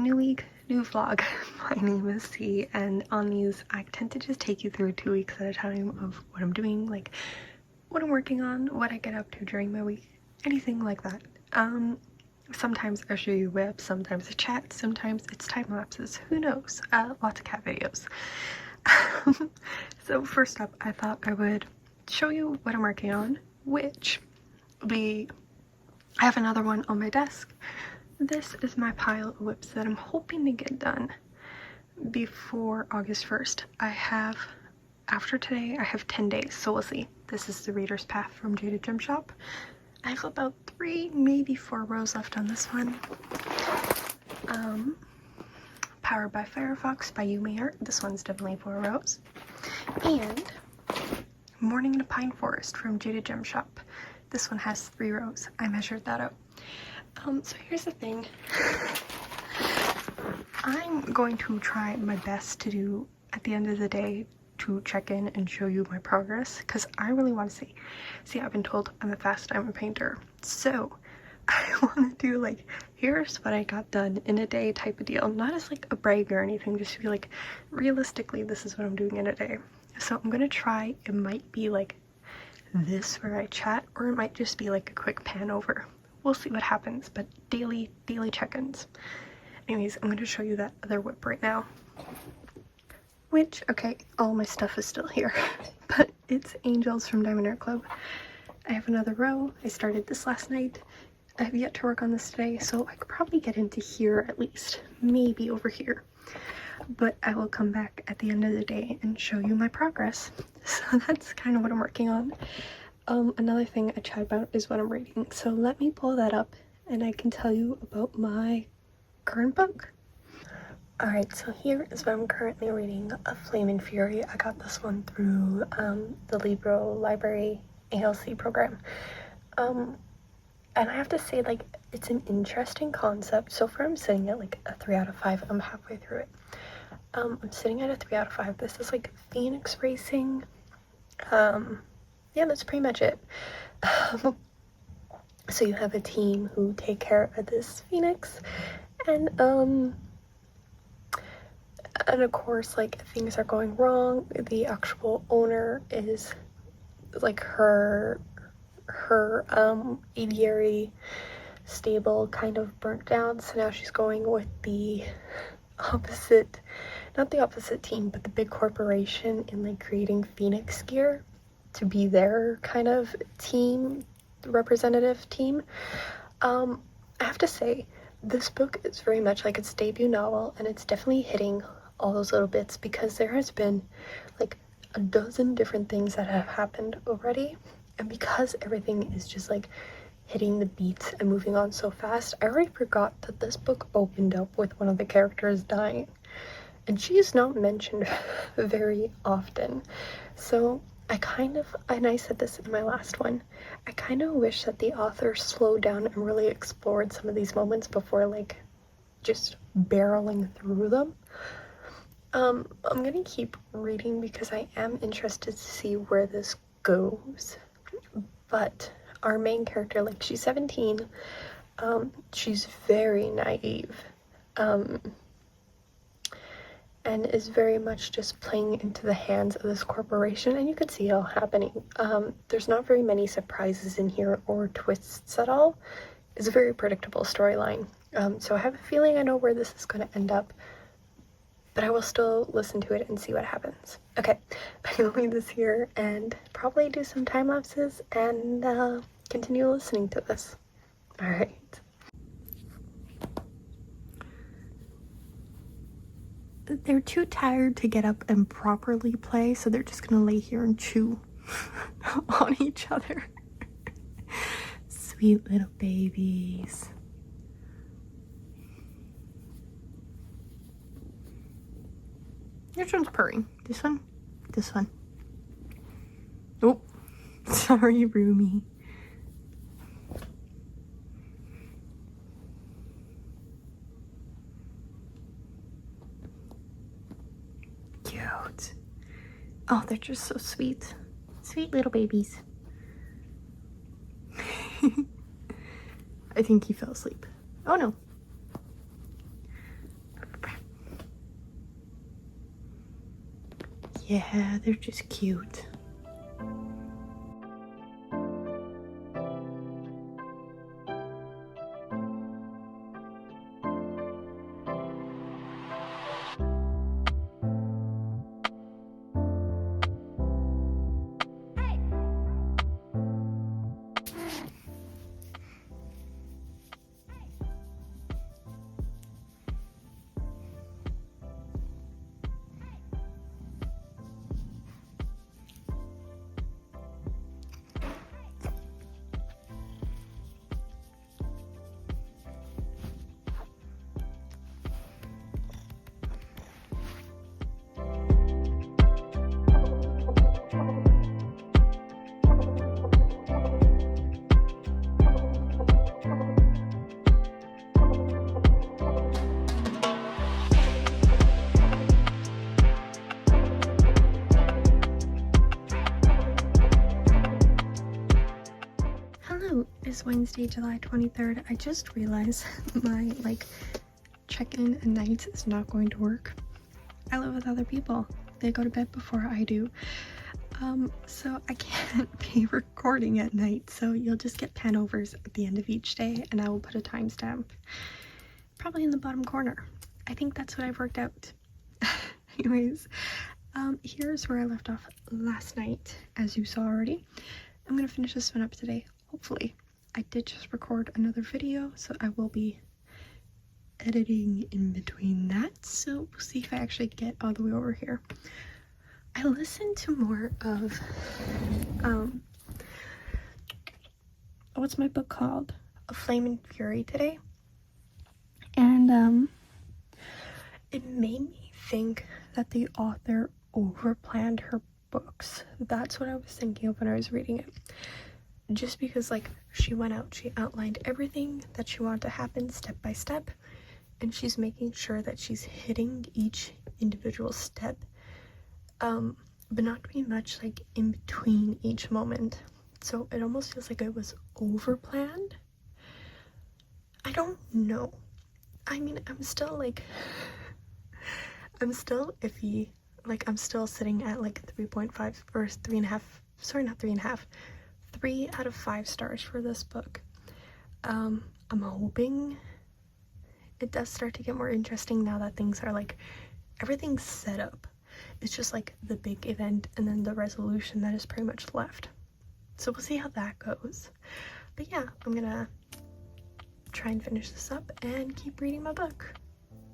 new week, new vlog. My name is C, and on these I tend to just take you through 2 weeks at a time of what I'm doing, like what I'm working on, what I get up to during my week, anything like that. Sometimes I show you whips, sometimes a chat, sometimes it's time lapses, who knows. Lots of cat videos. So first up, I thought I would show you what I'm working on, which I have another one on my desk. This is my pile of whips that I'm hoping to get done before August 1st. After today, I have 10 days, so we'll see. This is the Reader's Path from jadedgemshop. I have about 3, maybe 4 rows left on this one. Powered by Firefox by Art. This one's definitely 4 rows. And Morning in a Pine Forest from jadedgemshop. This one has 3 rows. I measured that out. So here's the thing. I'm going to try my best to do, at the end of the day, to check in and show you my progress, because I really want to see, I've been told I'm a fast diamond painter, so I want to do like, here's what I got done in a day type of deal, not as like a brag or anything, just to be like, realistically, this is what I'm doing in a day. So I'm gonna try. It might be like this where I chat, or it might just be like a quick pan over. We'll see what happens, but daily check-ins. Anyways, I'm going to show you that other whip right now. Which, okay, all my stuff is still here, but it's Angels from diamondartclub. I have another row. I started this last night. I have yet to work on this today, so I could probably get into here at least, maybe over here. But I will come back at the end of the day and show you my progress. So that's kind of what I'm working on. Another thing I chat about is what I'm reading, so let me pull that up and I can tell you about my current book. Alright, so here is what I'm currently reading, A Flame and Fury. I got this one through the Libro Library ALC program. And I have to say, like, it's an interesting concept. So far I'm sitting at like a 3 out of 5. I'm halfway through it. I'm sitting at a 3 out of 5. This is like Phoenix racing. Yeah, that's pretty much it. So you have a team who take care of this phoenix, and of course, like, things are going wrong. The actual owner is like her aviary stable kind of burnt down, so now she's going with the opposite, not the opposite team, but the big corporation in like creating phoenix gear to be their kind of team, representative team. I have to say, this book is very much like its debut novel, and it's definitely hitting all those little bits, because there has been like a dozen different things that have happened already, and because everything is just like hitting the beats and moving on so fast, I already forgot that this book opened up with one of the characters dying, and she is not mentioned very often. So and I said this in my last one, I kind of wish that the author slowed down and really explored some of these moments before like just barreling through them. I'm gonna keep reading because I am interested to see where this goes. But our main character, like, she's 17, she's very naive, and is very much just playing into the hands of this corporation, and you could see it all happening. There's not very many surprises in here or twists at all. It's a very predictable storyline. So I have a feeling I know where this is going to end up, but I will still listen to it and see what happens. Okay, I'm going to leave this here and probably do some time lapses and continue listening to this. All right. They're too tired to get up and properly play, so they're just gonna lay here and chew on each other. Sweet little babies. Which one's purring? This one? This one. Oh, sorry, Rumi. Cute. Oh, they're just so sweet. Sweet little babies. I think he fell asleep. Oh no. Yeah, they're just cute. It's Wednesday, July 23rd. I just realized my check-in at nights is not going to work. I live with other people. They go to bed before I do. So I can't be recording at night. So you'll just get panovers at the end of each day, and I will put a timestamp probably in the bottom corner. I think that's what I've worked out. Anyways, here's where I left off last night, as you saw already. I'm gonna finish this one up today, hopefully. I did just record another video, so I will be editing in between that, so we'll see if I actually get all the way over here. I listened to more of what's my book called? A Flame and Fury today, and it made me think that the author overplanned her books. That's what I was thinking of when I was reading it. Just because she went out, she outlined everything that she wanted to happen step by step, and she's making sure that she's hitting each individual step, but not doing much in between each moment. So it almost feels like it was over planned. I don't know. I mean, I'm still iffy. I'm still sitting at 3.5 or 3.5, sorry, not 3.5, 3 out of 5 stars for this book. I'm hoping it does start to get more interesting now that things are everything's set up. It's just the big event and then the resolution that is pretty much left. So we'll see how that goes. But yeah, I'm gonna try and finish this up and keep reading my book.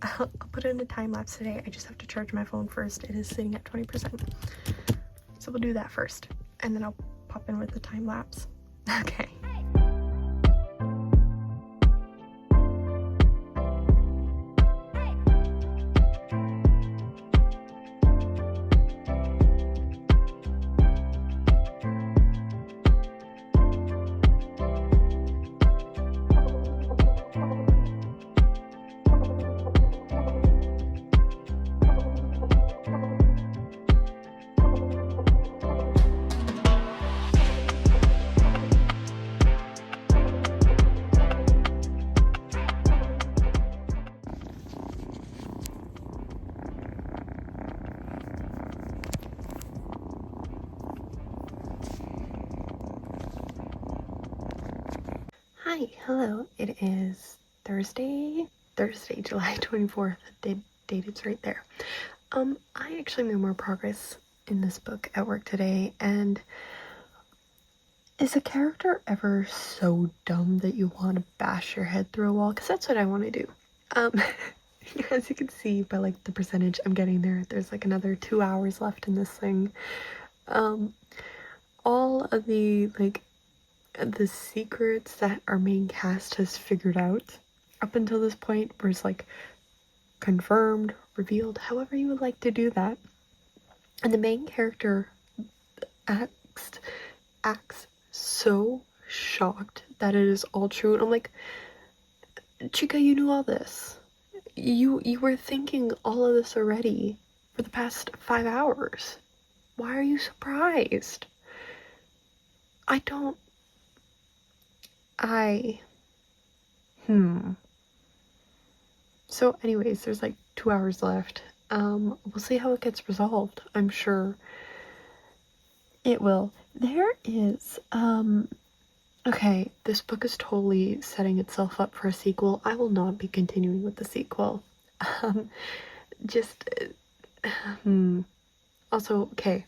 I'll put it in a time lapse today. I just have to charge my phone first. It is sitting at 20%. So we'll do that first, and then I'll pop in with the time lapse. Okay. Hi, hello. It is Thursday, July 24th. The date is right there. I actually made more progress in this book at work today, and is a character ever so dumb that you want to bash your head through a wall? Because that's what I want to do. As you can see by the percentage I'm getting there, there's another 2 hours left in this thing. All of the the secrets that our main cast has figured out up until this point was confirmed, revealed, however you would like to do that. And the main character acts so shocked that it is all true. And I'm like, Chica, you knew all this. You were thinking all of this already for the past 5 hours. Why are you surprised? So anyways, there's 2 hours left. We'll see how it gets resolved. I'm sure it will. There is, okay, this book is totally setting itself up for a sequel. I will not be continuing with the sequel. Just, also, okay,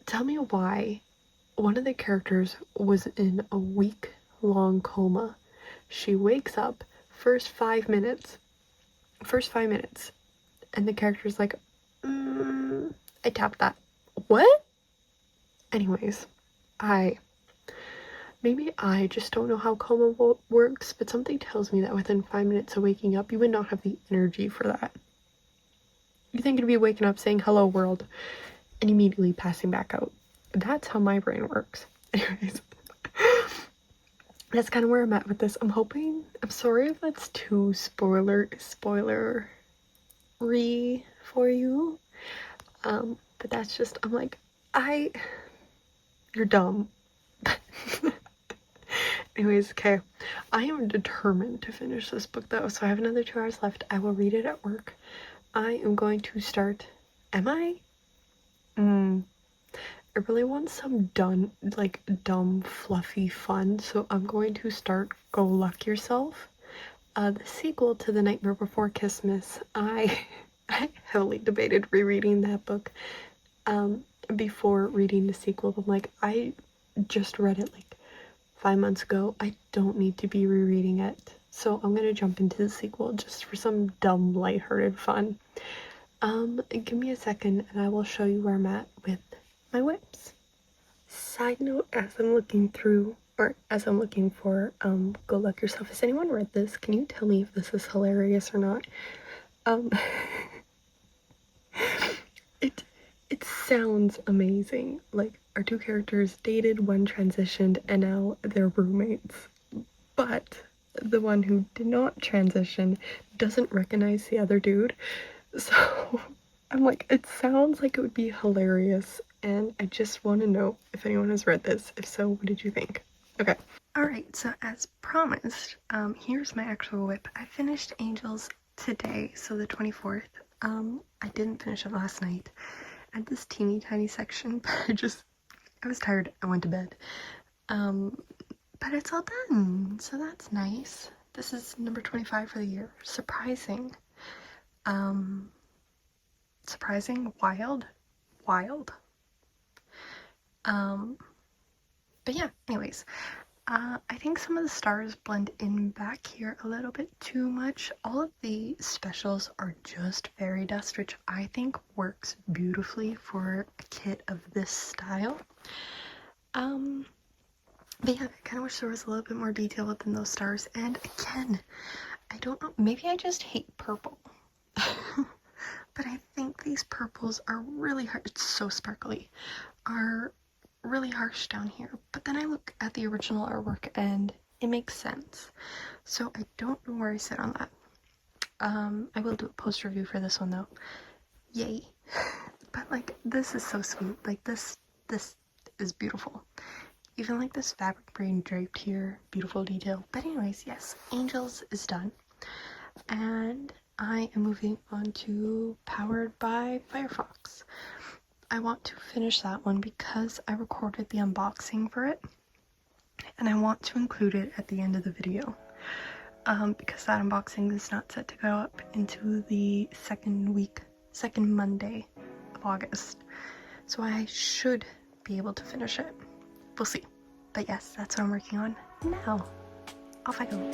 tell me why one of the characters was in a week-long coma. She wakes up, first 5 minutes, and the character's like, I tapped that. What? Anyways, maybe I just don't know how coma works, but something tells me that within 5 minutes of waking up, you would not have the energy for that. You think it'd be waking up saying hello world and immediately passing back out. That's how my brain works. Anyways, that's kind of where I'm at with this. I'm sorry if that's too spoiler-y for you. But that's just, I'm like, you're dumb. Anyways, okay. I am determined to finish this book though, so I have another 2 hours left. I will read it at work. I am going to start, I really want some dumb, fluffy fun, so I'm going to start Go Luck Yourself. The sequel to The Nightmare Before Christmas. I heavily debated rereading that book before reading the sequel. I'm like, I just read it like 5 months ago. I don't need to be rereading it. So I'm gonna jump into the sequel just for some dumb, lighthearted fun. Give me a second and I will show you where I'm at with my whips. Side note, as I'm looking for Go Luck Yourself, has anyone read this? Can you tell me if this is hilarious or not? It sounds amazing. Like, our 2 characters dated, one transitioned, and now they're roommates. But the one who did not transition doesn't recognize the other dude. So I'm like, it sounds like it would be hilarious, and I just want to know if anyone has read this. If so, what did you think? Okay. Alright, so as promised, here's my actual whip. I finished Angels today, so the 24th. I didn't finish it last night. I had this teeny tiny section, but I was tired. I went to bed. But it's all done, so that's nice. This is number 25 for the year. Surprising. Surprising, wild. But yeah, anyways, I think some of the stars blend in back here a little bit too much. All of the specials are just fairy dust, which I think works beautifully for a kit of this style. But yeah, I kind of wish there was a little bit more detail within those stars. And again, I don't know, maybe I just hate purple. But I think these purples are really hard, it's so sparkly, are really harsh down here. But then I look at the original artwork and it makes sense. So I don't know where I sit on that. I will do a post review for this one though. Yay. But like, this is so sweet. Like this is beautiful. Even like this fabric being draped here, beautiful detail. But anyways, yes, Angels is done. And I am moving on to Powered by Firefox. I want to finish that one because I recorded the unboxing for it. And I want to include it at the end of the video. Because that unboxing is not set to go up into the second Monday of August. So I should be able to finish it. We'll see. But yes, that's what I'm working on now. Off I go.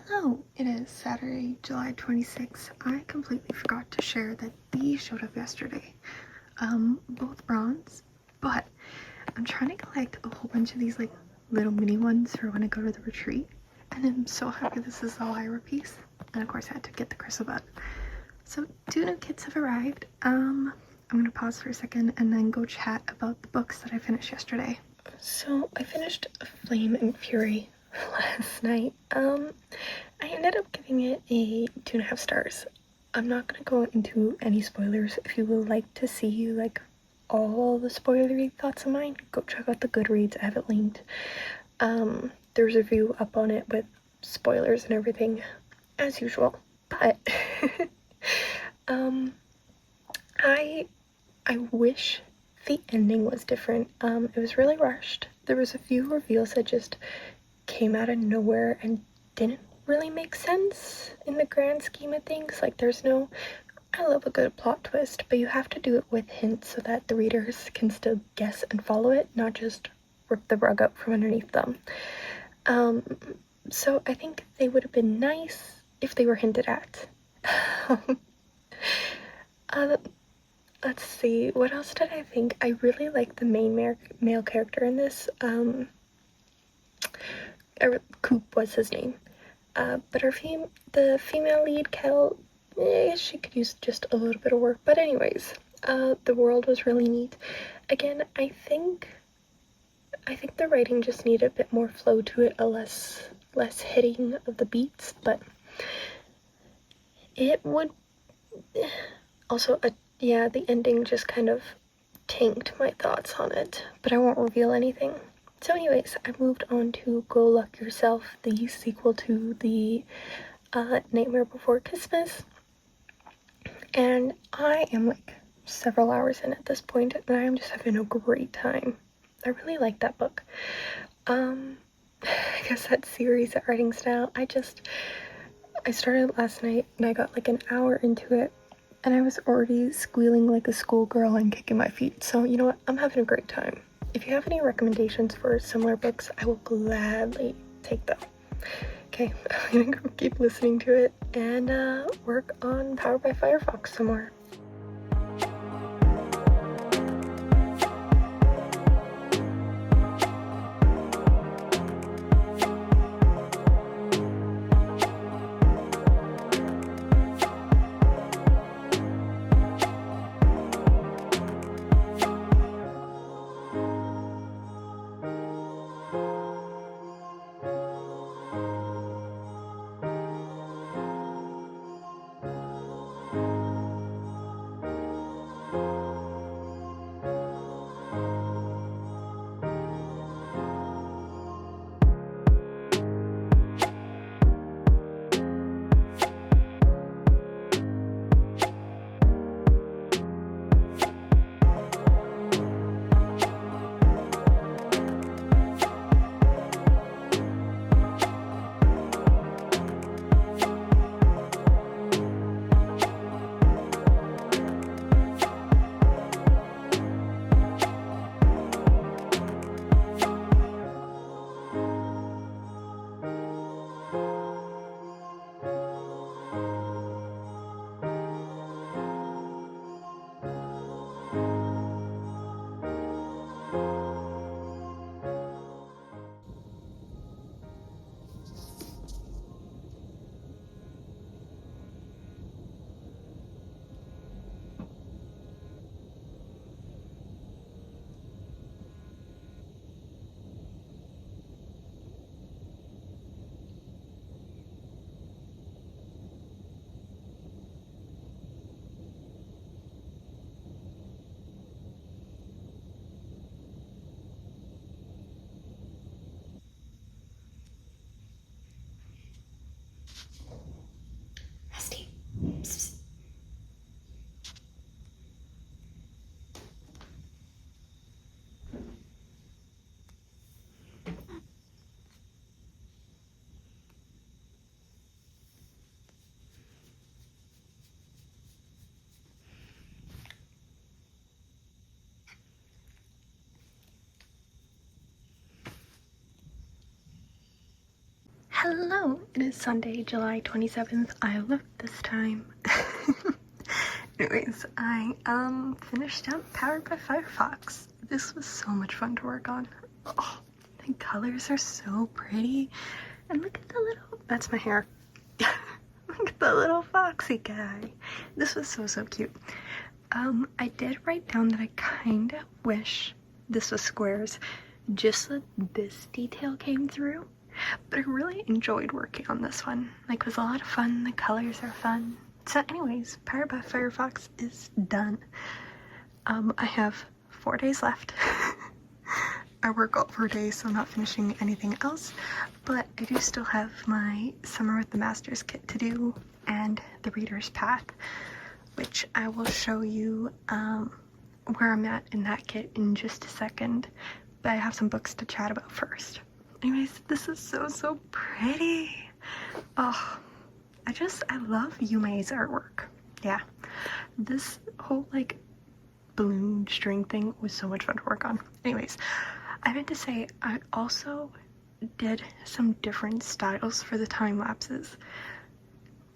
Hello! It is Saturday, July 26th. I completely forgot to share that these showed up yesterday. Both bronze, but I'm trying to collect a whole bunch of these like little mini ones for when I go to the retreat. And I'm so happy this is the Lyra piece. And of course I had to get the crystal bud. So 2 new kits have arrived. I'm gonna pause for a second and then go chat about the books that I finished yesterday. So I finished Flame and Fury last night. I ended up giving it a 2.5 stars. I'm not gonna go into any spoilers. If you would like to see like all the spoilery thoughts of mine, go check out the Goodreads. I have it linked. There's a review up on it with spoilers and everything, as usual. But I wish the ending was different. It was really rushed. There was a few reveals that just came out of nowhere and didn't really make sense in the grand scheme of things. Like I love a good plot twist, but you have to do it with hints so that the readers can still guess and follow it, not just rip the rug up from underneath them. So I think they would have been nice if they were hinted at. Let's see, what else did I think? I really like the main male character in this. Coop was his name. But the female lead, Kel, she could use just a little bit of work. But anyways, the world was really neat. Again, I think the writing just needed a bit more flow to it, a less hitting of the beats, but it would also, yeah, the ending just kind of tanked my thoughts on it, but I won't reveal anything. So anyways, I moved on to Go Luck Yourself, the sequel to the Nightmare Before Christmas, and I am like several hours in at this point, and I am just having a great time. I really like that book. I guess that series, that writing style, I started last night and I got like an hour into it and I was already squealing like a schoolgirl and kicking my feet. So you know what, I'm having a great time. If you have any recommendations for similar books, I will gladly take them. Okay, I'm gonna go keep listening to it and work on Powered by Firefox some more. Hello, it is Sunday, July 27th. I looked this time. Anyways, I finished up Powered by Firefox. This was so much fun to work on. Oh, the colors are so pretty. And look at the little, that's my hair. Look at the little foxy guy. This was so cute. I did write down that I kind of wish this was squares, just so this detail came through. But I really enjoyed working on this one. Like, it was a lot of fun. The colors are fun. So anyways, Powered by Firefox is done. I have 4 days left. I work all 4 days, so I'm not finishing anything else. But I do still have my Summer with the Masters kit to do and the Reader's Path, which I will show you where I'm at in that kit in just a second. But I have some books to chat about first. Anyways, this is so pretty. Oh, I love Yume's artwork. Yeah, this whole like balloon string thing was so much fun to work on. Anyways, I meant to say I also did some different styles for the time lapses.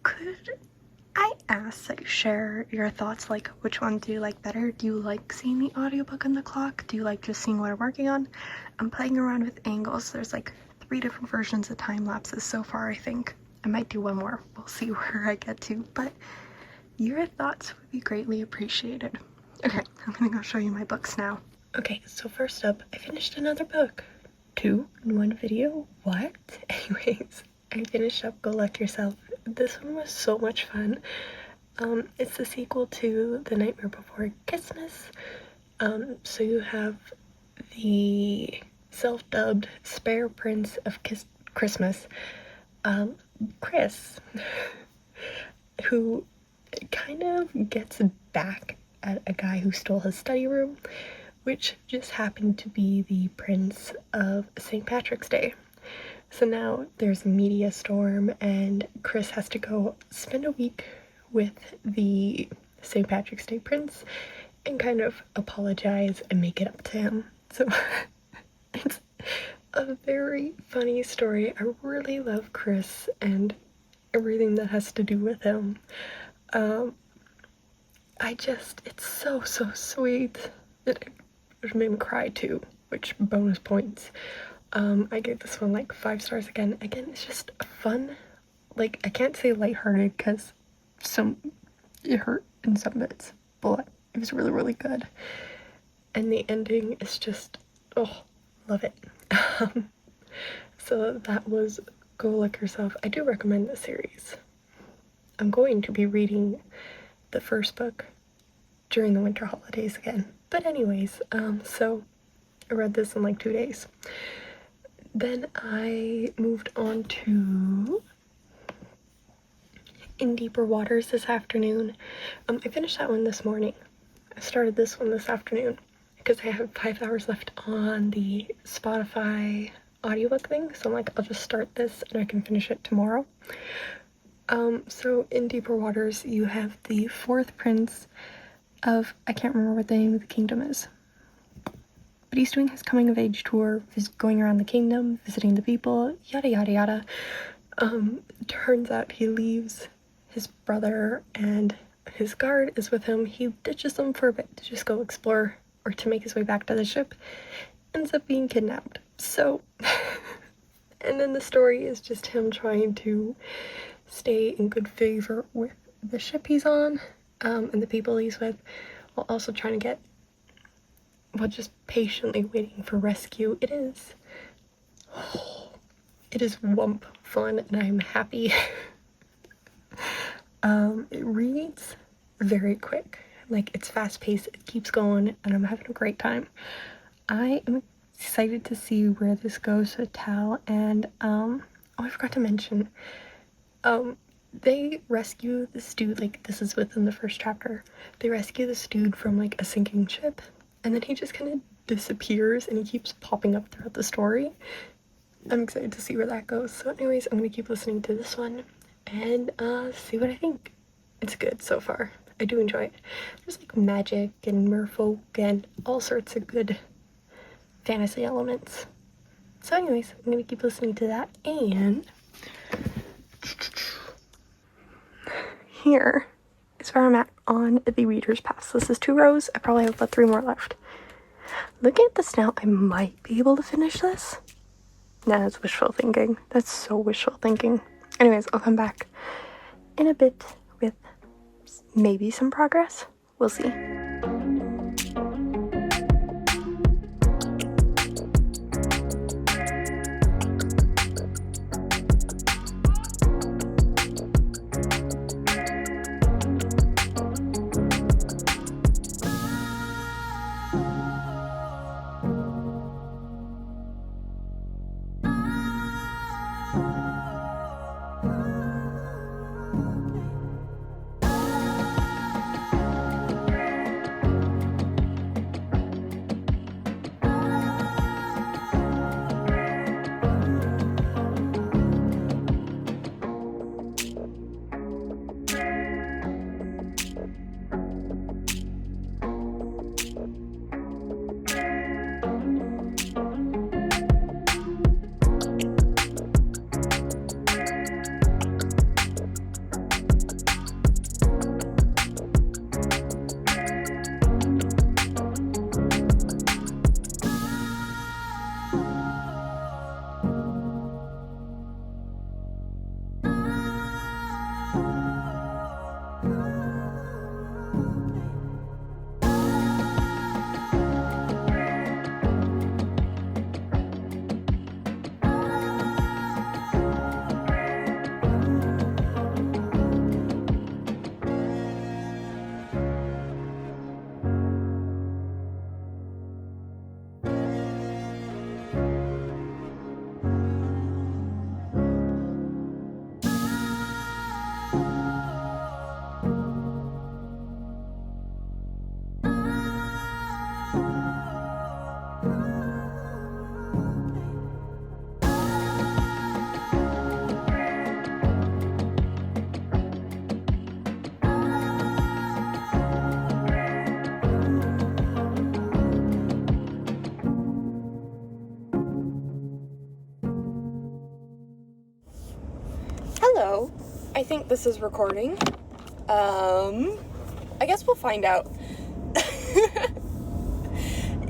Could I ask that you share your thoughts, like which one do you like better? Do you like seeing the audiobook on the clock? Do you like just seeing what I'm working on? I'm playing around with angles. There's like 3 different versions of time lapses so far, I think. I might do one more. We'll see where I get to, but your thoughts would be greatly appreciated. Okay, I'm gonna go show you my books now. Okay, so first up, I finished another book. 2 in 1 video? What? Anyways, I finished up Go Luck Yourself. This one was so much fun. It's the sequel to The Nightmare Before Christmas. So you have the self-dubbed spare prince of Christmas, Chris, who kind of gets back at a guy who stole his study room, which just happened to be the prince of St. Patrick's Day. So now there's a media storm and Chris has to go spend a week with the St. Patrick's Day prince and kind of apologize and make it up to him. So it's a very funny story. I really love Chris and everything that has to do with him. It's so sweet. It made me cry too, which bonus points. I gave this one like 5 stars again. Again, it's just fun. Like, I can't say lighthearted because it hurt in some bits, but it was really good. And the ending is just, oh, love it. So that was Go Look Yourself. I do recommend this series. I'm going to be reading the first book during the winter holidays again. But anyways, so I read this in like 2 days. Then I moved on to In Deeper Waters this afternoon. I finished that one this morning. I started this one this afternoon because I have 5 hours left on the Spotify audiobook thing, so I'm like, I'll just start this and I can finish it tomorrow. So in Deeper Waters, you have the 4th prince of, I can't remember what the name of the kingdom is, but he's doing his coming of age tour. He's going around the kingdom, visiting the people, yada. Turns out he leaves his brother and his guard is with him. He ditches them for a bit to just go explore or to make his way back to the ship. Ends up being kidnapped. So, and then the story is just him trying to stay in good favor with the ship he's on, and the people he's with, while also trying to get, just patiently waiting for rescue. It is wump fun, and I'm happy. It reads very quick. Like, it's fast-paced, it keeps going, and I'm having a great time. I am excited to see where this goes with Tal, and, oh, I forgot to mention, they rescue this dude, like, this is within the first chapter, they rescue this dude from, like, a sinking ship, and then he just kind of disappears, and he keeps popping up throughout the story. I'm excited to see where that goes. So anyways, I'm gonna keep listening to this one, and, see what I think. It's good so far. I do enjoy it. There's, like, magic and merfolk and all sorts of good fantasy elements. So anyways, I'm gonna keep listening to that, and Here is where I'm at on the reader's pass. This is 2 rows. I probably have about 3 more left. Looking at this now, I might be able to finish this. Nah, that's wishful thinking. That's so wishful thinking. Anyways, I'll come back in a bit with maybe some progress. We'll see. Hello, I think this is recording. I guess we'll find out.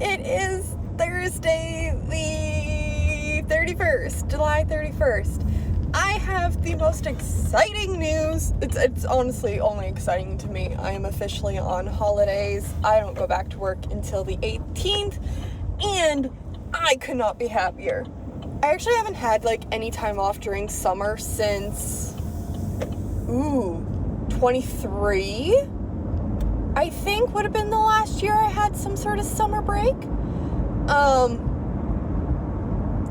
It is Thursday the 31st, July 31st. I have the most exciting news. It's honestly only exciting to me. I am officially on holidays. I don't go back to work until the 18th, and I could not be happier. I actually haven't had like any time off during summer since 23 I think would have been the last year I had some sort of summer break.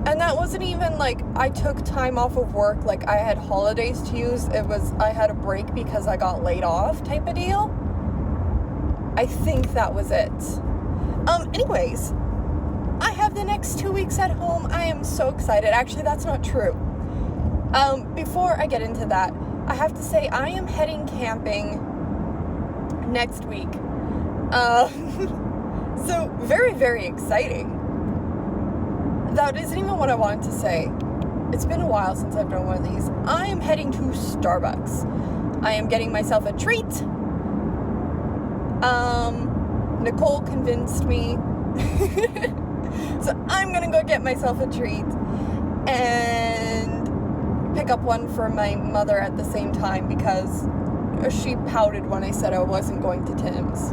And that wasn't even like I took time off of work, like I had holidays to use. It was I had a break because I got laid off type of deal. I think that was it. Anyways, I have the next 2 weeks at home. I am so excited. Actually, that's not true. Before I get into that, I have to say I am heading camping next week. So very, very exciting. That isn't even what I wanted to say. It's been a while since I've done one of these. I am heading to Starbucks. I am getting myself a treat. Nicole convinced me. So I'm gonna go get myself a treat and pick up one for my mother at the same time because she pouted when I said I wasn't going to Tim's.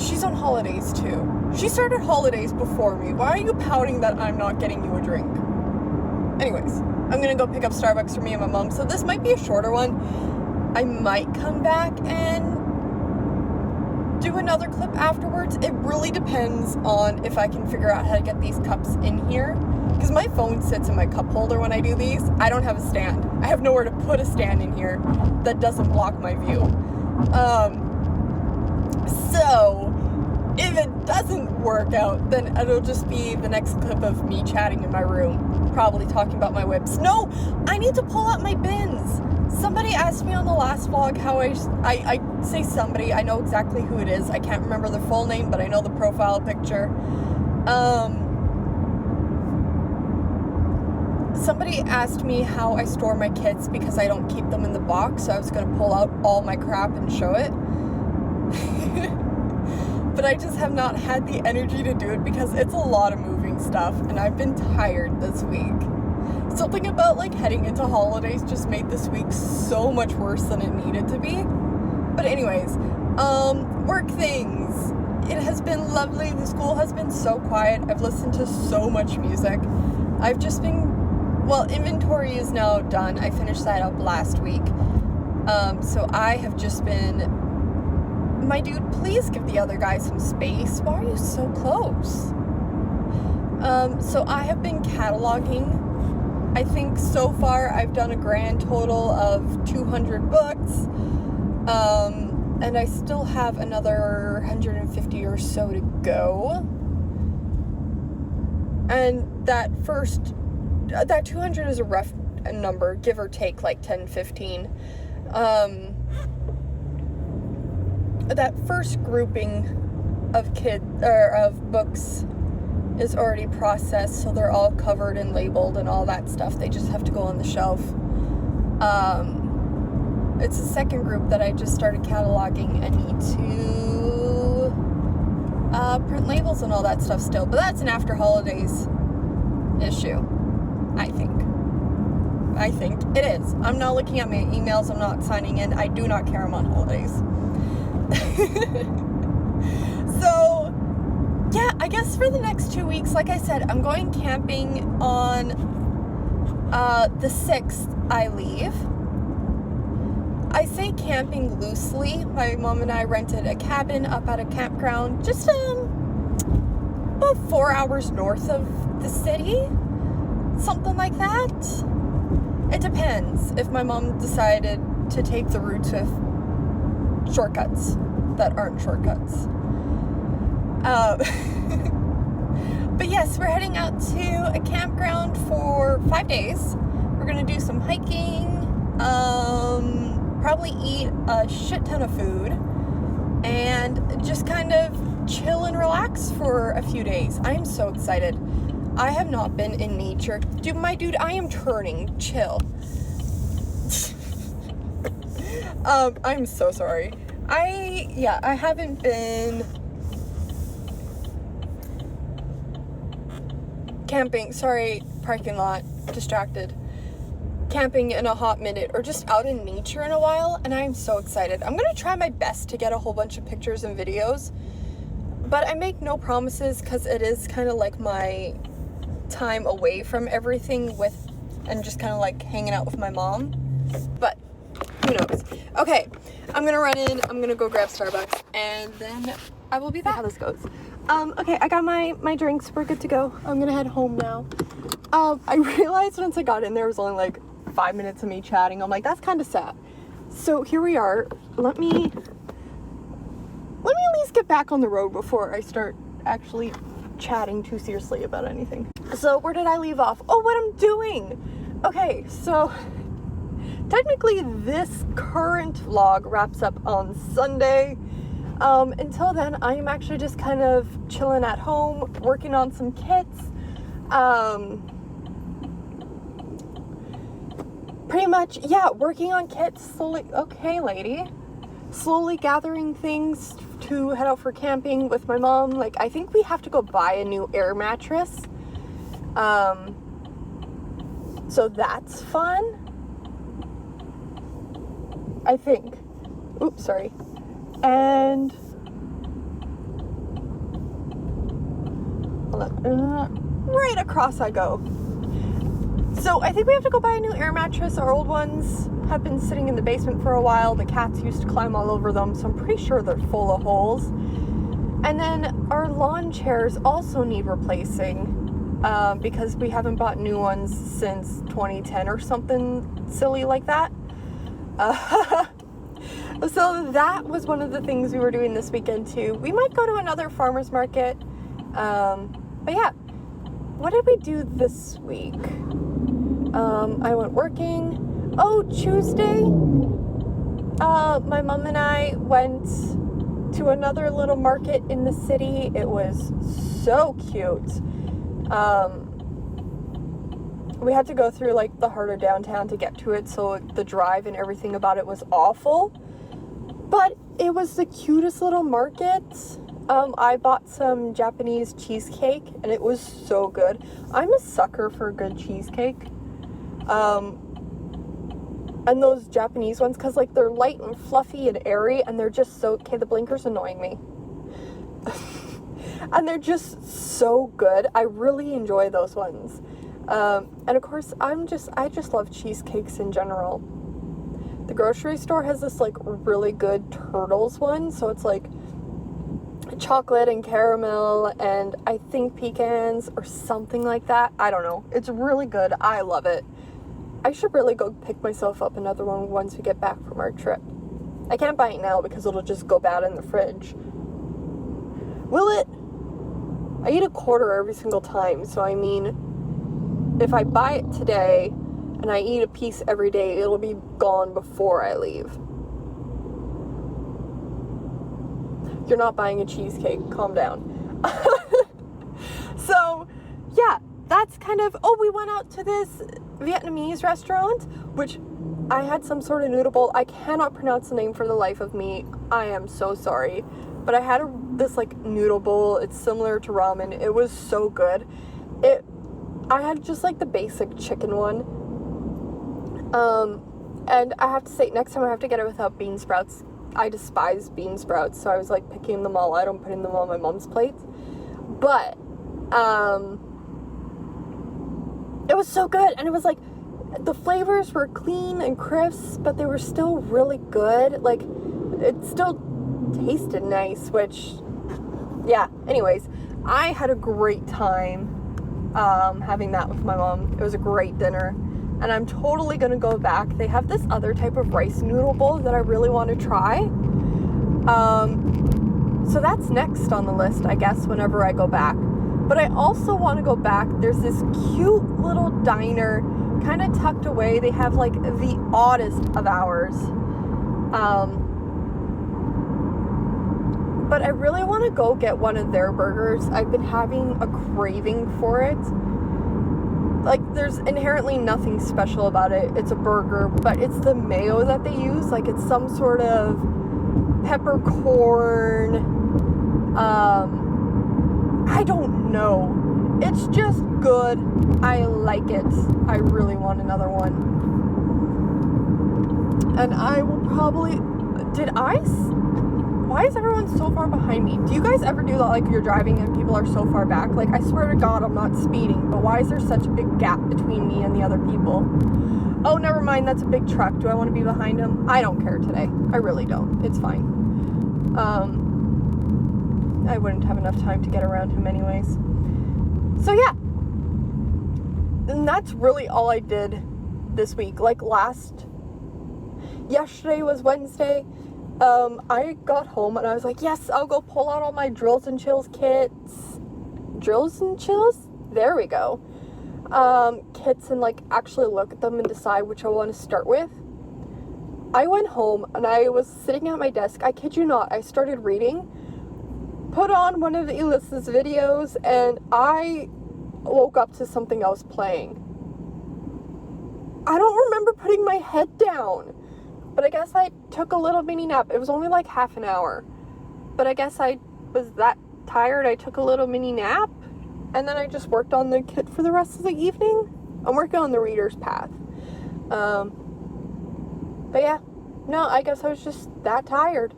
She's on holidays too. She started holidays before me. Why are you pouting that I'm not getting you a drink? Anyways, I'm gonna go pick up Starbucks for me and my mom. So this might be a shorter one. I might come back and do another clip afterwards. It really depends on if I can figure out how to get these cups in here, because my phone sits in my cup holder when I do these. I don't have a stand. I have nowhere to put a stand in here that doesn't block my view. So if it doesn't work out, then it'll just be the next clip of me chatting in my room, probably talking about my whips. No, I need to pull out my bins. Somebody asked me on the last vlog how I say somebody, I know exactly who it is. I can't remember their full name, but I know the profile picture. somebody asked me how I store my kits because I don't keep them in the box, so I was going to pull out all my crap and show it. But I just have not had the energy to do it because it's a lot of moving stuff, and I've been tired this week. Something about like heading into holidays just made this week so much worse than it needed to be. But anyways, work things. It has been lovely. The school has been so quiet. I've listened to so much music. I've just been, well, inventory is now done. I finished that up last week. So I have just been, my dude, please give the other guy some space. Why are you so close? So I have been cataloging. I think so far I've done a grand total of 200 books. And I still have another 150 or so to go. And that 200 is a rough number, give or take like 10, 15. That first grouping of of books is already processed, so they're all covered and labeled and all that stuff. They just have to go on the shelf. It's the second group that I just started cataloging and need to print labels and all that stuff still, but that's an after holidays issue. I think it is. I'm not looking at my emails. I'm not signing in. I do not care. I'm on holidays. So yeah, I guess for the next 2 weeks, like I said, I'm going camping on the 6th. I leave. I say camping loosely. My mom and I rented a cabin up at a campground just about 4 hours north of the city. Something like that. It depends if my mom decided to take the route of shortcuts that aren't shortcuts. But yes, we're heading out to a campground for 5 days. We're gonna do some hiking, probably eat a shit ton of food, and just kind of chill and relax for a few days. I am so excited. I have not been in nature. Dude, I am turning. Chill. I'm so sorry. I haven't been camping. Sorry, parking lot. Distracted. Camping in a hot minute, or just out in nature in a while, and I'm so excited. I'm gonna try my best to get a whole bunch of pictures and videos, but I make no promises because it is kind of like my time away from everything and just kind of like hanging out with my mom, but who knows. Okay, I'm gonna run in, I'm gonna go grab Starbucks, and then I will be back. How this goes. Okay, I got my drinks, we're good to go. I'm gonna head home now. I realized once I got in there was only like 5 minutes of me chatting. I'm like, that's kind of sad. So here we are. Let me at least get back on the road before I start actually chatting too seriously about anything. So where did I leave off? Oh, what I'm doing. Okay, so technically this current vlog wraps up on Sunday. Until then, I am actually just kind of chilling at home, working on some kits. Pretty much, yeah, working on kits slowly. Okay, lady. Slowly gathering things to head out for camping with my mom. Like, I think we have to go buy a new air mattress. So that's fun. I think. Oops, sorry. And right across I go. So I think we have to go buy a new air mattress. Our old ones have been sitting in the basement for a while. The cats used to climb all over them, so I'm pretty sure they're full of holes. And then our lawn chairs also need replacing because we haven't bought new ones since 2010 or something silly like that. So that was one of the things we were doing this weekend too. We might go to another farmer's market. But yeah, what did we do this week? I went working. Oh, Tuesday, my mom and I went to another little market in the city. It was so cute. we had to go through like the heart of downtown to get to it, so the drive and everything about it was awful. But it was the cutest little market. I bought some Japanese cheesecake, and it was so good. I'm a sucker for a good cheesecake. And those Japanese ones, because like they're light and fluffy and airy, and they're just so, okay, the blinker's annoying me. And they're just so good. I really enjoy those ones. And of course, I just love cheesecakes in general. The grocery store has this like really good turtles one, so it's like chocolate and caramel and I think pecans or something like that. I don't know. It's really good. I love it. I should really go pick myself up another one once we get back from our trip. I can't buy it now because it'll just go bad in the fridge. Will it? I eat a quarter every single time, so I mean, if I buy it today and I eat a piece every day, it'll be gone before I leave. You're not buying a cheesecake. Calm down. So, yeah, that's kind of... Oh, we went out to this Vietnamese restaurant, which I had some sort of noodle bowl. I cannot pronounce the name for the life of me. I am so sorry. But I had this, like, noodle bowl. It's similar to ramen. It was so good. I had just, like, the basic chicken one. And I have to say, next time I have to get it without bean sprouts. I despise bean sprouts, so I was like picking them all out and putting them on my mom's plates. But it was so good, and it was like the flavors were clean and crisp, but they were still really good. Like it still tasted nice, which yeah, anyways, I had a great time having that with my mom. It was a great dinner. And I'm totally gonna go back. They have this other type of rice noodle bowl that I really want to try. So that's next on the list, I guess, whenever I go back. But I also want to go back. There's this cute little diner kind of tucked away. They have like the oddest of hours. But I really want to go get one of their burgers. I've been having a craving for it. Like, there's inherently nothing special about it. It's a burger, but it's the mayo that they use. Like, it's some sort of peppercorn. I don't know. It's just good. I like it. I really want another one. And I will probably... Why is everyone so far behind me? Do you guys ever do that, like you're driving and people are so far back? Like, I swear to God, I'm not speeding, but why is there such a big gap between me and the other people? Oh, never mind, that's a big truck. Do I want to be behind him? I don't care today. I really don't. It's fine. I wouldn't have enough time to get around him anyways. So yeah. And that's really all I did this week. Like, yesterday was Wednesday. I got home and I was like, yes, I'll go pull out all my drills and chills kits. Drills and chills? There we go. Kits and like actually look at them and decide which I want to start with. I went home and I was sitting at my desk. I kid you not, I started reading, put on one of Elisa's videos, and I woke up to something else playing. I don't remember putting my head down. But I guess I took a little mini nap. It was only like half an hour. But I guess I was that tired, I took a little mini nap. And then I just worked on the kit for the rest of the evening. I'm working on the reader's path. But yeah. No, I guess I was just that tired.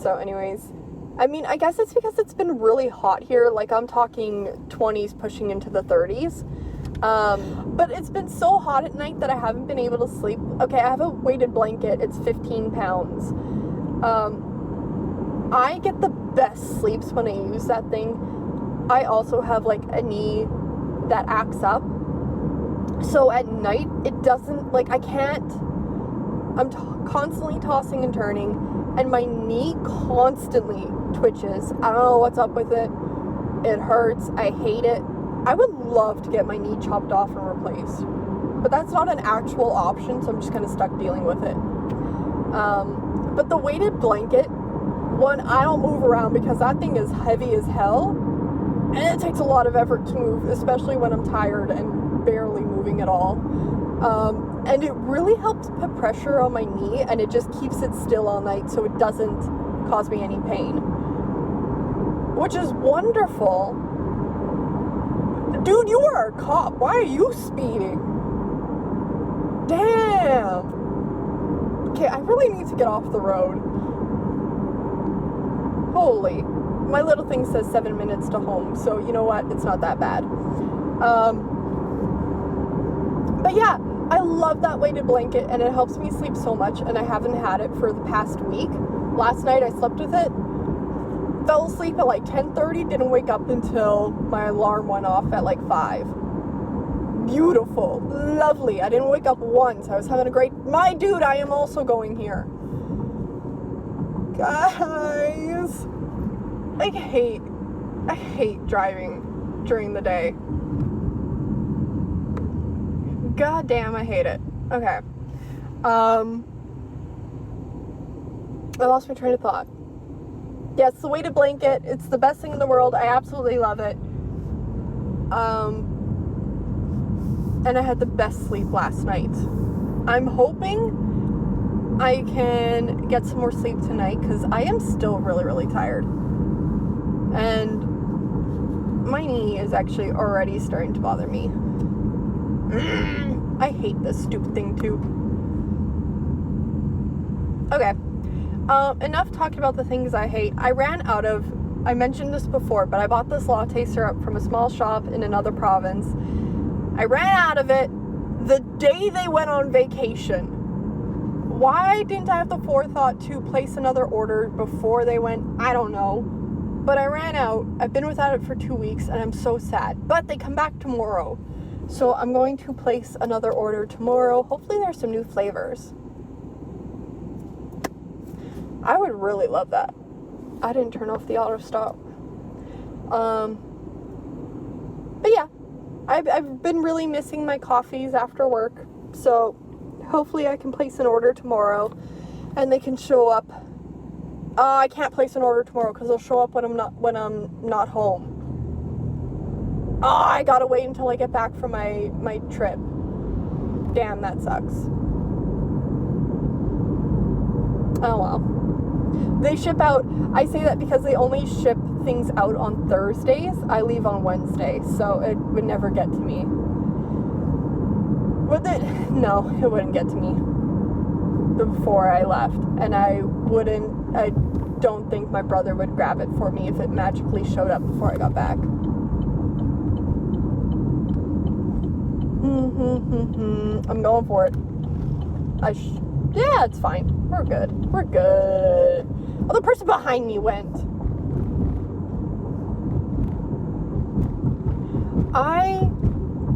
So anyways. I mean, I guess it's because it's been really hot here. Like, I'm talking 20s pushing into the 30s. But it's been so hot at night that I haven't been able to sleep. Okay, I have a weighted blanket. It's 15 pounds. I get the best sleeps when I use that thing. I also have, like, a knee that acts up. So at night, it doesn't, like, I can't, I'm constantly tossing and turning, and my knee constantly twitches. I don't know what's up with it. It hurts. I hate it. I would love to get my knee chopped off and replaced, but that's not an actual option, so I'm just kind of stuck dealing with it. But the weighted blanket one, I don't move around because that thing is heavy as hell. And it takes a lot of effort to move, especially when I'm tired and barely moving at all. And it really helps put pressure on my knee, and it just keeps it still all night so it doesn't cause me any pain. Which is wonderful. Dude, you are a cop. Why are you speeding? Damn. Okay, I really need to get off the road. Holy. My little thing says 7 minutes to home, so you know what? It's not that bad. But yeah, I love that weighted blanket, and it helps me sleep so much, and I haven't had it for the past week. Last night I slept with it, fell asleep at like 10:30, didn't wake up until my alarm went off at like 5. Beautiful, lovely. I didn't wake up once. I was having a great, my dude, I am also going here. Guys, I hate driving during the day. God damn, I hate it. Okay. I lost my train of thought. Yes, the weighted blanket. It's the best thing in the world. I absolutely love it. And I had the best sleep last night. I'm hoping I can get some more sleep tonight, because I am still really, really tired. And my knee is actually already starting to bother me. I hate this stupid thing too. Okay. Enough talking about the things I hate. I mentioned this before, but I bought this latte syrup from a small shop in another province. I ran out of it the day they went on vacation. Why didn't I have the forethought to place another order before they went? I don't know. But I ran out. I've been without it for 2 weeks, and I'm so sad. But they come back tomorrow. So I'm going to place another order tomorrow. Hopefully there's some new flavors. I would really love that. I didn't turn off the auto stop. But yeah, I've been really missing my coffees after work. So hopefully I can place an order tomorrow and they can show up. I can't place an order tomorrow because they'll show up when I'm not home. I gotta wait until I get back from my trip. Damn, that sucks. Oh well. They ship out, I say that because they only ship things out on Thursdays. I leave on Wednesday, so it would never get to me. Would it? No, it wouldn't get to me before I left. And I don't think my brother would grab it for me if it magically showed up before I got back. I'm going for it. Yeah, it's fine. We're good. We're good. Oh, the person behind me went. I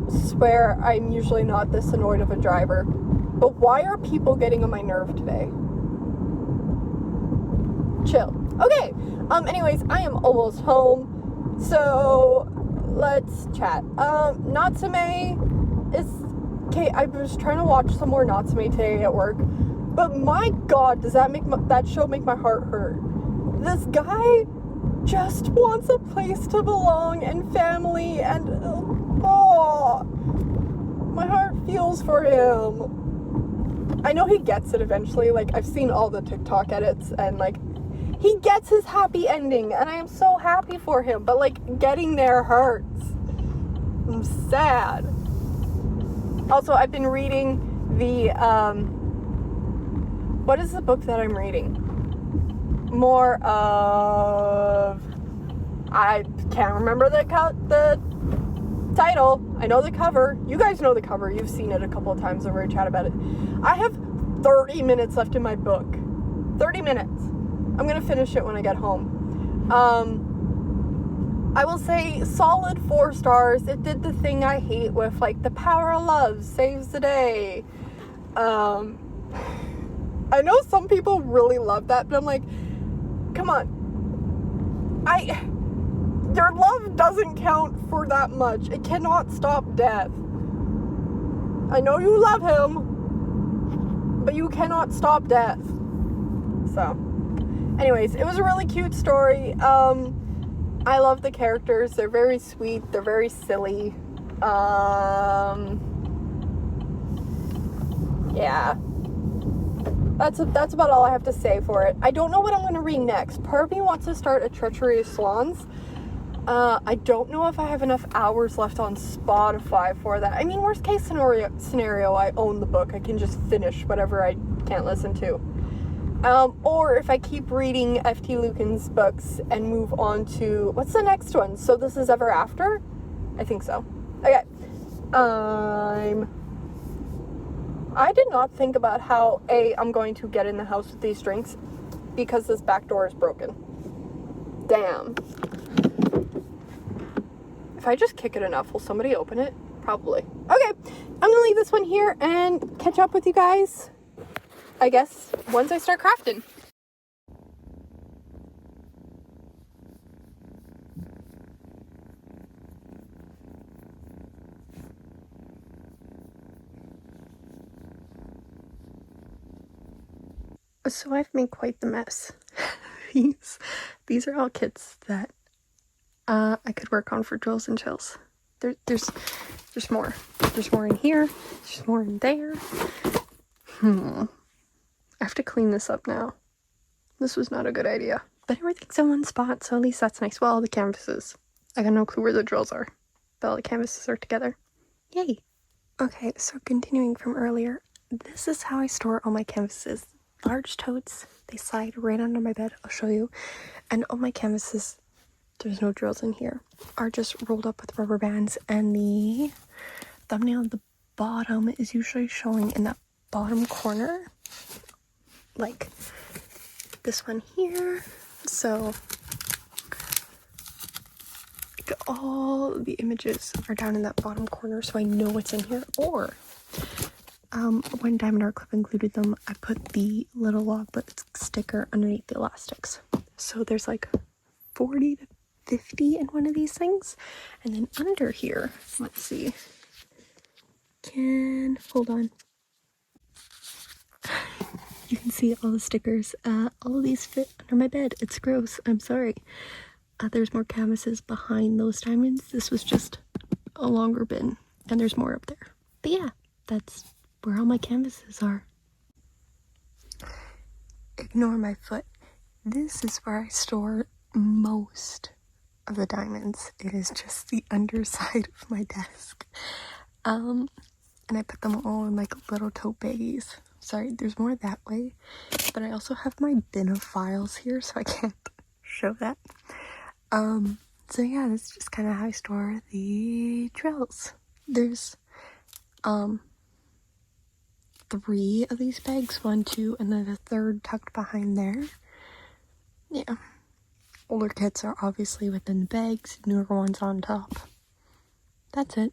swear I'm usually not this annoyed of a driver. But why are people getting on my nerve today? Chill. Okay. Anyways, I am almost home. So, let's chat. Natsume is... Okay, I was trying to watch some more Natsume today at work. But my god, does that that show make my heart hurt. This guy just wants a place to belong and family and... Oh, my heart feels for him. I know he gets it eventually. Like, I've seen all the TikTok edits and, like, he gets his happy ending. And I am so happy for him. But, like, getting there hurts. I'm sad. Also, I've been reading the, what is the book that I'm reading? More of... I can't remember the title. I know the cover. You guys know the cover. You've seen it a couple of times over a chat about it. I have 30 minutes left in my book. 30 minutes. I'm gonna finish it when I get home. I will say solid 4 stars. It did the thing I hate with, like, the power of love saves the day. I know some people really love that, but I'm like, come on. Your love doesn't count for that much. It cannot stop death. I know you love him, but you cannot stop death. So, anyways, it was a really cute story. I love the characters. They're very sweet. They're very silly. Yeah. That's about all I have to say for it. I don't know what I'm going to read next. Part of me wants to start A Treachery of Swans. I don't know if I have enough hours left on Spotify for that. I mean, worst case scenario, I own the book. I can just finish whatever I can't listen to. Or if I keep reading F.T. Lucan's books and move on to, what's the next one? So This Is Ever After? I think so. Okay. I did not think about how, I'm going to get in the house with these drinks because this back door is broken. Damn. If I just kick it enough, will somebody open it? Probably. Okay, I'm gonna leave this one here and catch up with you guys, I guess, once I start crafting. So I've made quite the mess. These are all kits that I could work on for drills and chills. There's more. There's more in here. There's more in there. I have to clean this up now. This was not a good idea. But everything's in one spot, so at least that's nice. Well, all the canvases. I got no clue where the drills are. But all the canvases are together. Yay! Okay, so continuing from earlier, this is how I store all my canvases. Large totes, they slide right under my bed. I'll show you. And all my canvases, there's no drills in here, are just rolled up with rubber bands, and the thumbnail at the bottom is usually showing in that bottom corner, like this one here. So all the images are down in that bottom corner, so I know what's in here. Or when Diamondart Club included them, I put the little logbook sticker underneath the elastics. So there's like 40 to 50 in one of these things. And then under here, let's see. Hold on. You can see all the stickers. All of these fit under my bed. It's gross. I'm sorry. There's more canvases behind those diamonds. This was just a longer bin. And there's more up there. But yeah, that's where all my canvases are. Ignore my foot. This is where I store most of the diamonds. It is just the underside of my desk. And I put them all in like little tote baggies. Sorry, there's more that way. But I also have my bin of files here, so I can't show that. So yeah, this is just kind of how I store the drills. There's 3 of these bags, 1, 2, and then the third tucked behind there. Yeah. Older kits are obviously within the bags, newer ones on top. That's it.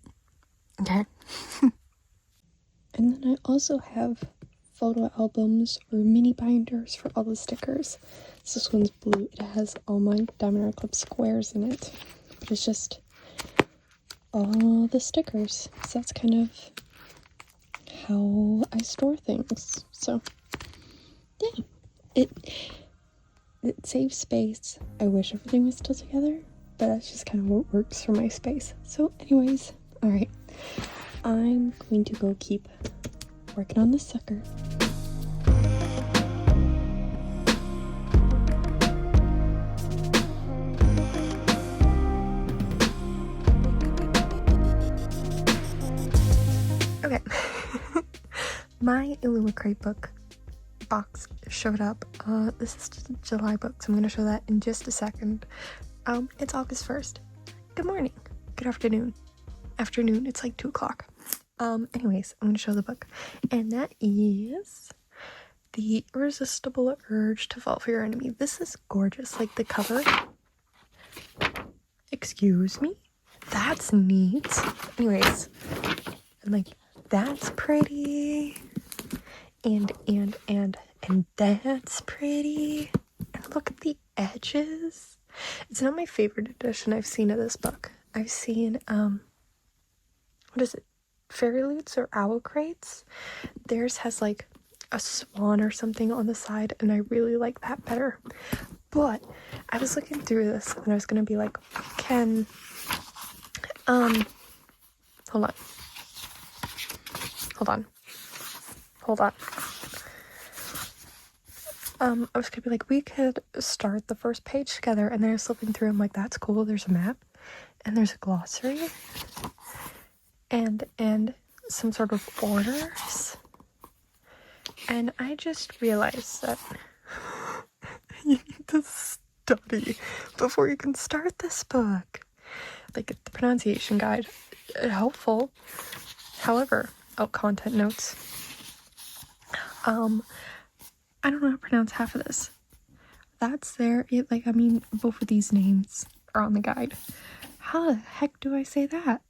Okay. And then I also have photo albums or mini binders for all the stickers. So this one's blue. It has all my Diamondart Club squares in it. But it's just all the stickers. So that's kind of how I store things. So yeah. It saves space. I wish everything was still together, but that's just kind of what works for my space. So anyways, alright. I'm going to go keep working on this sucker. Okay. My Illumicrate book box showed up. This is July book, so I'm going to show that in just a second. It's August 1st. Good morning. Good afternoon. Afternoon, it's like 2 o'clock. Anyways, I'm going to show the book. And that is The Irresistible Urge to Fall for Your Enemy. This is gorgeous. Like the cover. Excuse me? That's neat. Anyways, I'm like, that's pretty. And that's pretty. And look at the edges. It's not my favorite edition I've seen of this book. I've seen, what is it? Fairy Lutes or Owl Crates. Theirs has like a swan or something on the side, and I really like that better. But I was looking through this and I was gonna be like, can hold on. I was gonna be like, we could start the first page together, and then I was flipping through, I'm like, that's cool, there's a map, and there's a glossary, and some sort of orders, and I just realized that you need to study before you can start this book. Like, the pronunciation guide, helpful, however, content notes, I don't know how to pronounce half of this. That's there. Like, I mean, both of these names are on the guide. How the heck do I say that?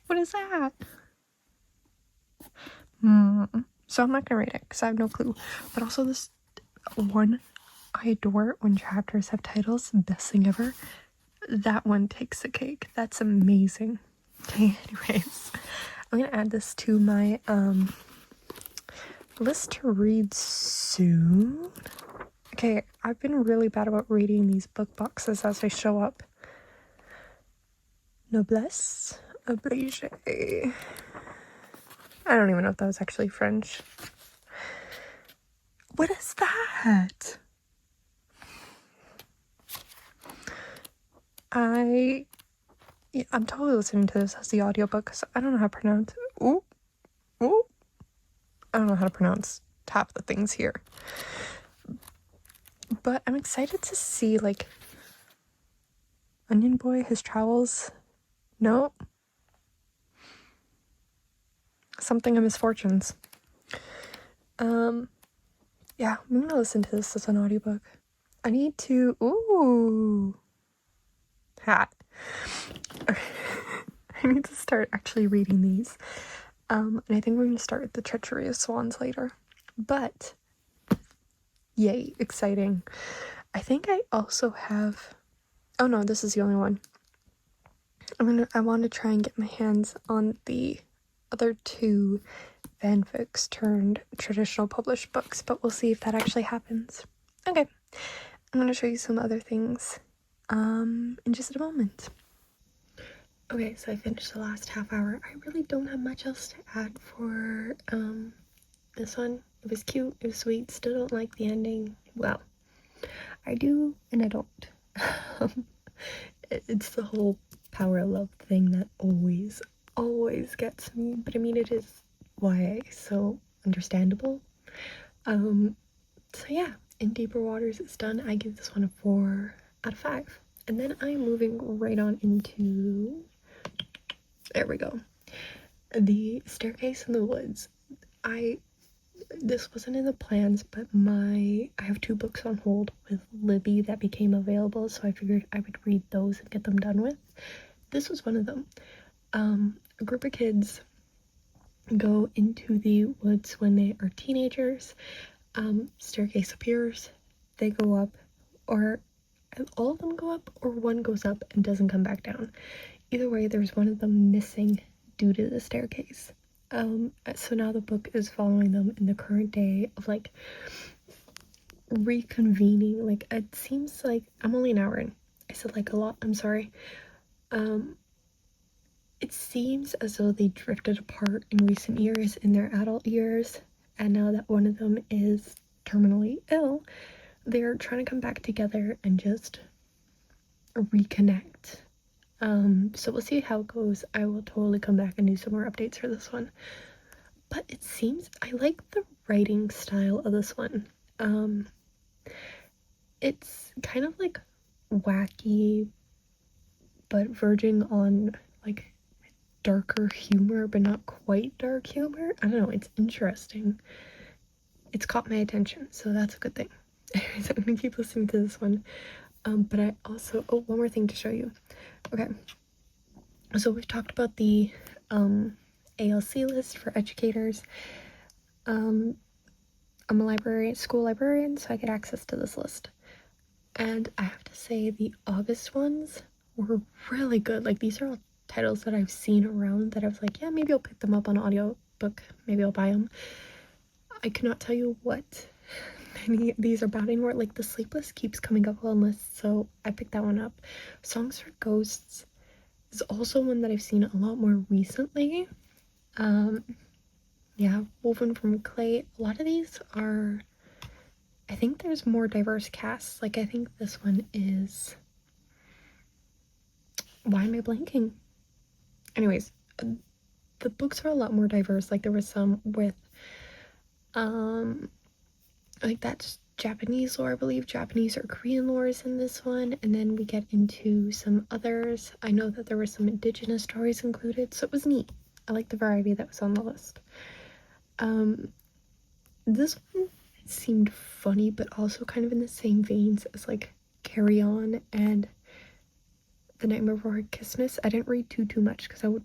What is that? So I'm not gonna read it because I have no clue. But also this one, I adore when chapters have titles. Best thing ever. That one takes the cake. That's amazing. Okay, anyways, I'm gonna add this to my list to read soon. Okay, I've been really bad about reading these book boxes as they show up. Noblesse oblige. I don't even know if that was actually French. What is that? I'm totally listening to this as the audiobook because I don't know how to pronounce it. Ooh. I don't know how to pronounce half the things here. But I'm excited to see, like, Onion Boy, his travels. No. Something of misfortunes. Yeah, I'm gonna listen to this as an audiobook. I need to, hat. I need to start actually reading these. And I think we're gonna start with the Treachery of Swans later. But, yay, exciting. I think I also have, oh no, this is the only one. I want to try and get my hands on the other two fanfics turned traditional published books, but we'll see if that actually happens. Okay, I'm going to show you some other things in just a moment. Okay, so I finished the last half hour. I really don't have much else to add for this one. It was cute, it was sweet, still don't like the ending. Well, I do and I don't. It's the whole power of love thing that always gets me, but I mean, it is YA, so understandable. So yeah, In Deeper Waters is done. I give this one a 4 out of 5. And then I'm moving right on into, there we go, The Staircase in the Woods. This wasn't in the plans, but I have 2 books on hold with Libby that became available, so I figured I would read those and get them done with. This was one of them. A group of kids go into the woods when they are teenagers. Staircase appears, they go up, or all of them go up, or one goes up and doesn't come back down. Either way, there's one of them missing due to the staircase. So now the book is following them in the current day of, like, reconvening. Like, it seems like I'm only an hour in. I said like a lot, I'm sorry. It seems as though they drifted apart in recent years, in their adult years, and now that one of them is terminally ill, they're trying to come back together and just reconnect. So we'll see how it goes. I will totally come back and do some more updates for this one. But it seems, I like the writing style of this one. It's kind of like wacky, but verging on like darker humor, but not quite dark humor. I don't know, it's interesting. It's caught my attention, so that's a good thing. Anyways, I'm gonna keep listening to this one. But I also, one more thing to show you. Okay, so we've talked about the ALC list for educators. I'm a school librarian, so I get access to this list. And I have to say, the August ones were really good. Like, these are all titles that I've seen around that I was like, yeah, maybe I'll pick them up on audiobook, maybe I'll buy them. I cannot tell you what many these are about anymore. Like, The Sleepless keeps coming up on lists, so I picked that one up. Songs for Ghosts is also one that I've seen a lot more recently. Yeah, Woven from Clay. A lot of these are, I think there's more diverse casts. Like, I think this one is, why am I blanking? Anyways, the books are a lot more diverse. Like, there was some with like, that's Japanese lore, I believe. Japanese or Korean lore is in this one, and then we get into some others. I know that there were some indigenous stories included, so it was neat. I like the variety that was on the list. This one seemed funny, but also kind of in the same veins as, like, Carry On and The Nightmare Before Christmas. I didn't read too much because I would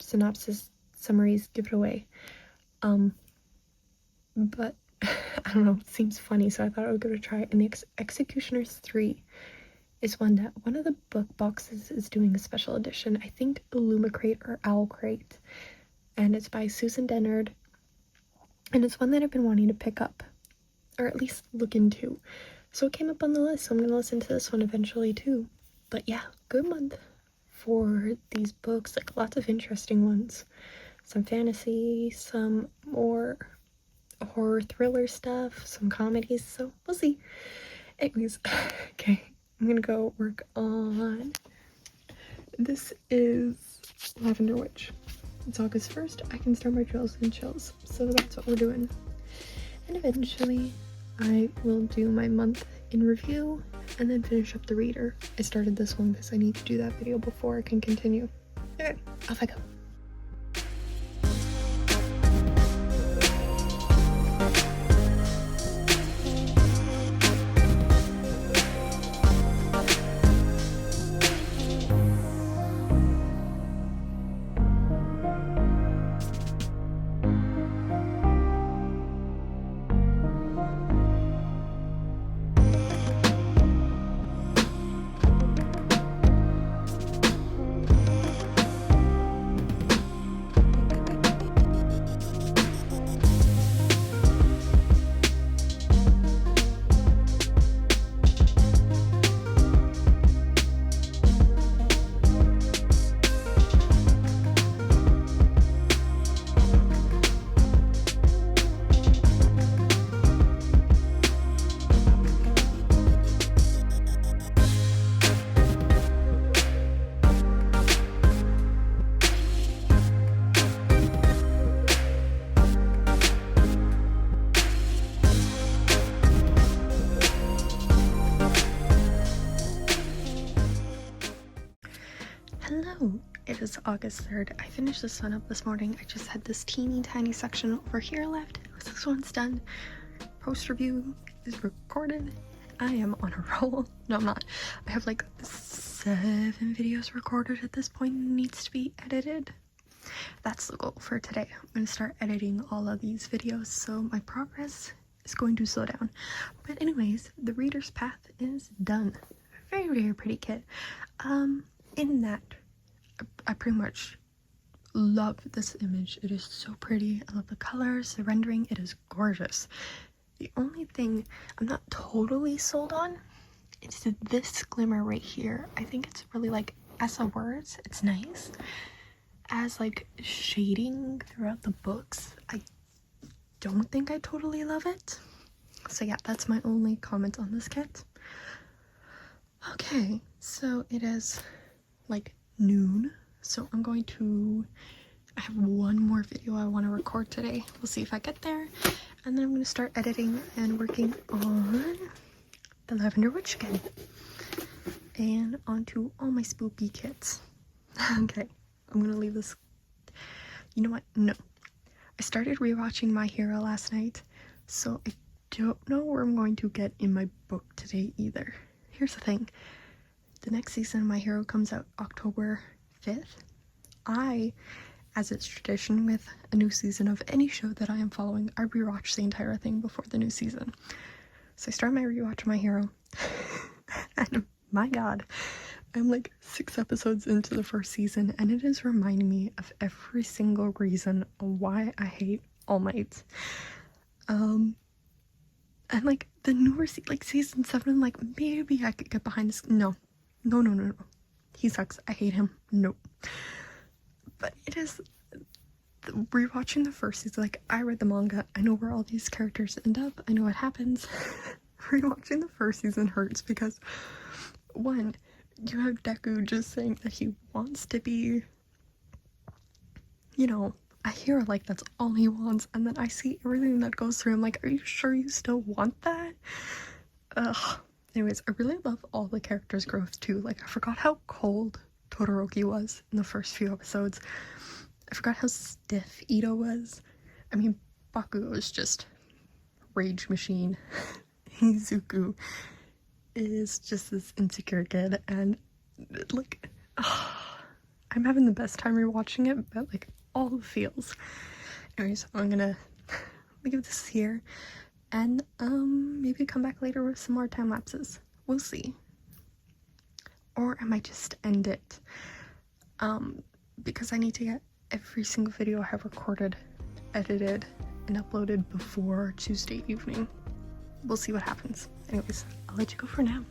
synopsis summaries give it away. But I don't know, it seems funny, so I thought I would give it a try. And the Executioners 3 is one that one of the book boxes is doing a special edition. I think Illumicrate or Owl Crate, and it's by Susan Dennard, and it's one that I've been wanting to pick up, or at least look into. So it came up on the list, so I'm gonna listen to this one eventually too. But yeah, good month for these books, like lots of interesting ones. Some fantasy, some more horror thriller stuff, some comedies, so we'll see. Anyways, okay, I'm gonna go work on, this is Lavender Witch. It's August 1st, I can start my drills and chills, so that's what we're doing. And eventually I will do my month in review and then finish up the reader. I started this one because I need to do that video before I can continue. Okay, off I go. Hello, it is August 3rd. I finished this one up this morning. I just had this teeny tiny section over here left. This one's done. Post review is recorded. I am on a roll. No, I'm not. I have like 7 videos recorded at this point and needs to be edited. That's the goal for today. I'm going to start editing all of these videos, so my progress is going to slow down. But anyways, the Reader's Path is done. Very, very pretty kit. In that, I pretty much love this image. It is so pretty. I love the colors, the rendering. It is gorgeous. The only thing I'm not totally sold on is this glimmer right here. I think it's really, like, as a words, it's nice. As, like, shading throughout the books, I don't think I totally love it. So yeah, that's my only comment on this kit. Okay, so it is like noon, so I'm going to, I have one more video I want to record today. We'll see if I get there, and then I'm going to start editing and working on the Lavender Witch again, and onto all my spooky kits. Okay, I'm going to leave this, you know what, no, I started rewatching My Hero last night, so I don't know where I'm going to get in my book today either. Here's the thing. The next season of My Hero comes out October 5th. I, as it's tradition with a new season of any show that I am following, I rewatch the entire thing before the new season. So I start my rewatch of My Hero, and my god, I'm like 6 episodes into the first season, and it is reminding me of every single reason why I hate All Might. And like the newer like season 7, I'm like, maybe I could get behind this. No. He sucks. I hate him. Nope. But it is rewatching the first season. Like, I read the manga. I know where all these characters end up. I know what happens. Rewatching the first season hurts because, one, you have Deku just saying that he wants to be, you know, a hero. Like, that's all he wants. And then I see everything that goes through. I'm like, are you sure you still want that? Ugh. Anyways, I really love all the characters' growth too. Like, I forgot how cold Todoroki was in the first few episodes. I forgot how stiff Ito was. I mean, Bakugo is just rage machine. Izuku is just this insecure kid, and like, I'm having the best time rewatching it, but like all the feels. Anyways, I'm gonna leave this here. And maybe come back later with some more time lapses. We'll see. Or I might just end it. Because I need to get every single video I have recorded, edited, and uploaded before Tuesday evening. We'll see what happens. Anyways, I'll let you go for now.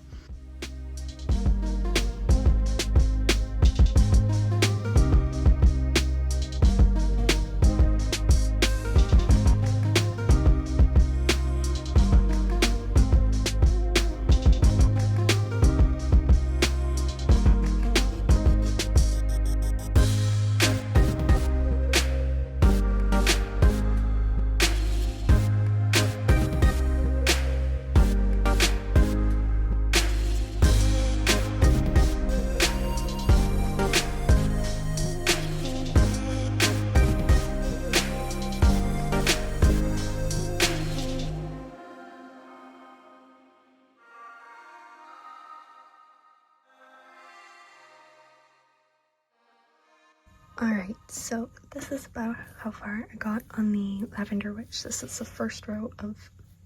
Alright, so this is about how far I got on the Lavender Witch. This is the first row of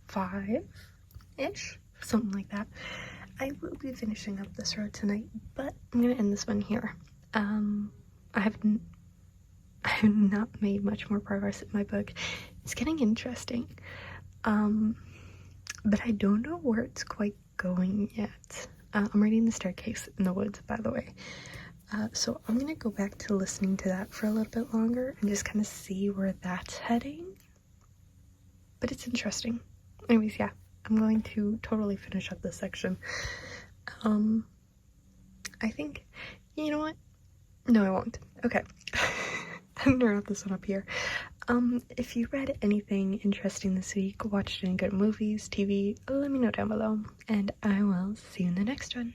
5-ish, something like that. I will be finishing up this row tonight, but I'm gonna end this one here. I have not made much more progress in my book. It's getting interesting, but I don't know where it's quite going yet. I'm reading The Staircase in the Woods, by the way. So I'm gonna go back to listening to that for a little bit longer and just kind of see where that's heading. But it's interesting. Anyways, yeah, I'm going to totally finish up this section. I think, you know what? No, I won't. Okay. I'm gonna wrap this one up here. If you read anything interesting this week, watched any good movies, TV, let me know down below. And I will see you in the next one.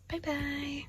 Bye bye.